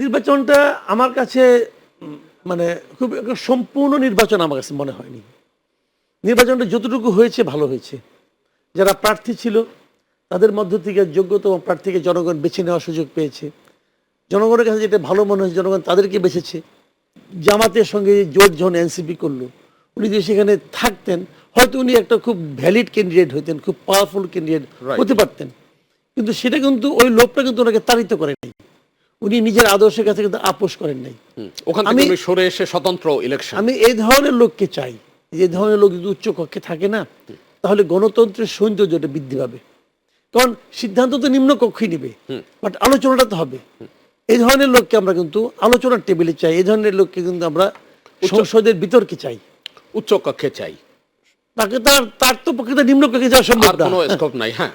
নির্বাচনটা আমার কাছে মানে খুব একটা সম্পূর্ণ নির্বাচন আমার কাছে মনে হয়নি। নির্বাচনটা যতটুকু হয়েছে ভালো হয়েছে। যারা প্রার্থী ছিল তাদের মধ্য থেকে যোগ্যতম প্রার্থীকে জনগণ বেছে নেওয়ার সুযোগ পেয়েছে। জনগণের কাছে যেটা ভালো মনে হয়েছে জনগণ তাদেরকে বেছেছে। জামাতের সঙ্গে জোট যখন এনসিপি করলো, উনি যদি সেখানে থাকতেন হয়তো উনি একটা খুব ভ্যালিড ক্যান্ডিডেট হইতেন, খুব পাওয়ারফুল ক্যান্ডিডেট হতে পারতেন। কিন্তু সেটা কিন্তু ওই লোকটা কিন্তু ওনাকে তাড়িত করে নাই। উনি নিজের আদর্শের কাছে কিন্তু আপোষ করেন নাই। ওখান থেকে উনি সরে এসে স্বতন্ত্র ইলেকশন। আমি এই ধরনের লোককে চাই। যে ধরনের লোক যদি উচ্চ কক্ষে থাকে না, তাহলে গণতন্ত্রের সৌন্দর্যটা বৃদ্ধি পাবে। কারণ সিদ্ধান্ত তো নিম্ন কক্ষই নেবে, বাট আলোচনাটা তো হবে। এই ধরনের লোককে আমরা কিন্তু আলোচনার টেবিলে চাই। এই ধরনের লোককে কিন্তু আমরা সংসদের বিতর্কে চাই, উচ্চ কক্ষে চাই। তাকে তার তো পক্ষে নিম্ন কক্ষে যাওয়া সম্ভব না, কোনো স্কোপ নাই। হ্যাঁ,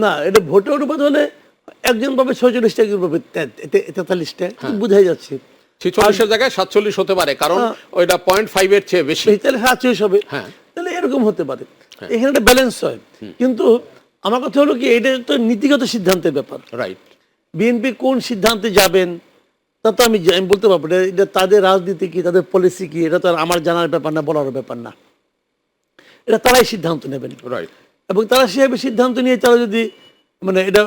না, এটা ভোটের অনুপাত হলে একজন পাবে 46টা, একজন পাবে 43টা, বোঝাই যাচ্ছে। 46-এর জায়গায় 47 হতে পারে, কারণ ওইটা 0.5 এর চেয়ে বেশি। তাহলে 47 হবে, তাহলে এরকম হতে পারে। এখানে একটা ব্যালেন্স হয়। কিন্তু আমার কথা হলো কি, এটা তো নীতিগত সিদ্ধান্তের ব্যাপার। রাইট। বিএনপি কোন সিদ্ধান্তে যাবেন তা তো আমি বলতে পারবো না। এটা তাদের রাজনীতি কি, তাদের পলিসি কি, এটা তো আর আমার জানার ব্যাপার না, বলার ব্যাপার না। এটা তারাই সিদ্ধান্ত নেবেন। রাইট। এবং তারা সেভাবে সিদ্ধান্ত নিয়ে তারা যদি মানে এটা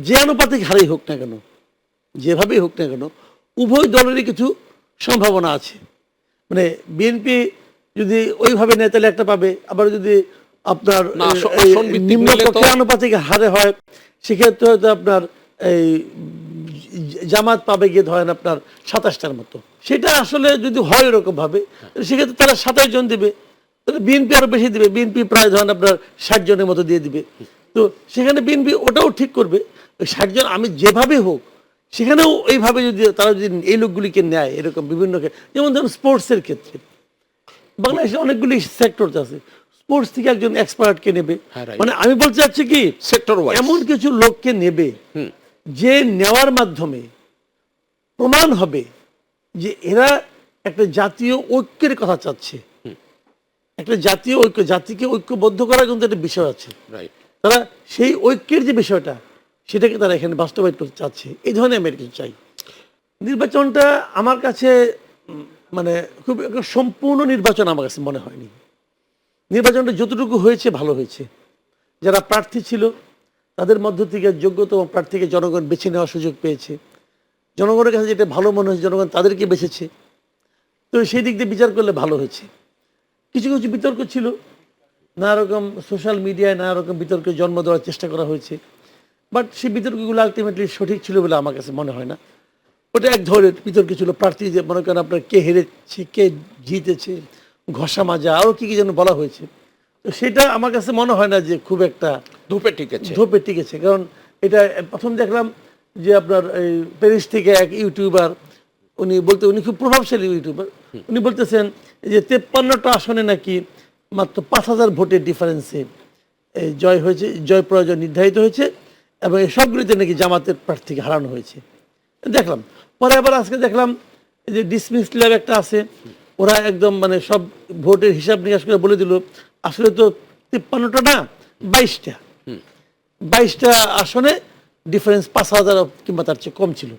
যে আনুপাতিক হারেই হোক না কেন, যেভাবেই হোক না কেন, উভয় দলেরই কিছু সম্ভাবনা আছে। মানে বিএনপি যদি ওইভাবে নেয় তাহলে একটা পাবে, আবার যদি আপনার নিম্ন পক্ষের আনুপাতিক হারে হয় সেক্ষেত্রে হয়তো আপনার এই জামাত পাবে গিয়ে ধরেন আপনার 27টার মতো। সেটা আসলে যদি হয় এরকম ভাবে, সেক্ষেত্রে তারা 27 জন দেবে, তাহলে বিএনপি আরো বেশি দিবে। বিএনপি প্রায় ধরেন আপনার 60 জনের মতো দিয়ে দিবে। তো সেখানে বিএনপি ওটাও ঠিক করবে, ওই 60 জন আমি যেভাবে হোক সেখানেও এইভাবে যদি তারা যদি এই লোকগুলিকে নেয় এরকম বিভিন্ন, যেমন ধরুন স্পোর্টসের ক্ষেত্রে বাংলাদেশে অনেকগুলি সেক্টর আছে, স্পোর্টস থেকে একজন এক্সপার্টকে নেবে। মানে আমি বলতে চাচ্ছি কি, সেক্টর এমন কিছু লোককে নেবে যে নেওয়ার মাধ্যমে প্রমাণ হবে যে এরা একটা জাতীয় ঐক্যের কথা চাচ্ছে। একটা জাতীয় ঐক্য, জাতিকে ঐক্যবদ্ধ করার কিন্তু একটা বিষয় আছে। তারা সেই ঐক্যের যে বিষয়টা সেটাকে তারা এখানে বাস্তবায়িত করতে চাচ্ছে। এই ধরনের আমি কিছু চাই। নির্বাচনটা আমার কাছে মানে খুব একটা সম্পূর্ণ নির্বাচন আমার কাছে মনে হয়নি। নির্বাচনটা যতটুকু হয়েছে ভালো হয়েছে। যারা প্রার্থী ছিল তাদের মধ্য থেকে যোগ্যতম প্রার্থীকে জনগণ বেছে নেওয়ার সুযোগ পেয়েছে। জনগণের কাছে যেটা ভালো মনে হয়েছে জনগণ তাদেরকে বেছেছে। তো সেই দিক দিয়ে বিচার করলে ভালো হয়েছে। কিছু কিছু বিতর্ক ছিল, নানা রকম সোশ্যাল মিডিয়ায় নানা রকম বিতর্কের জন্ম দেওয়ার চেষ্টা করা হয়েছে, বাট সেই বিতর্কগুলো আলটিমেটলি সঠিক ছিল বলে আমার কাছে মনে হয় না। ওটা এক ধরনের বিতর্ক ছিল, প্রার্থী যে মনে করেন আপনার কে হেরেছে, কে জিতেছে, ঘষা মাজা, আরও কী কী যেন বলা হয়েছে। তো সেটা আমার কাছে মনে হয় না যে খুব একটা ধোপে টিকেছে। কারণ এটা প্রথম দেখলাম যে আপনার এই প্যারিস থেকে এক ইউটিউবার, উনি খুব প্রভাবশালী ইউটিউবার, উনি বলতেছেন যে 53টা আসনে নাকি মাত্র 5000 ভোটের ডিফারেন্সে জয় হয়েছে, জয় পরাজয় নির্ধারিত হয়েছে, এবং এই সবগুলিতে নাকি জামাতের প্রার্থীকে হারানো হয়েছে। দেখলাম পরে আবার আজকে দেখলাম যে ডিসমিস ল্যাব একটা আছে, ওরা একদম মানে সব ভোটের হিসাব নিকাশ করে বলে দিল আসলে তো 53টা না 22টা আসনে ডিফারেন্স 5000 কিংবা তার চেয়ে কম ছিল।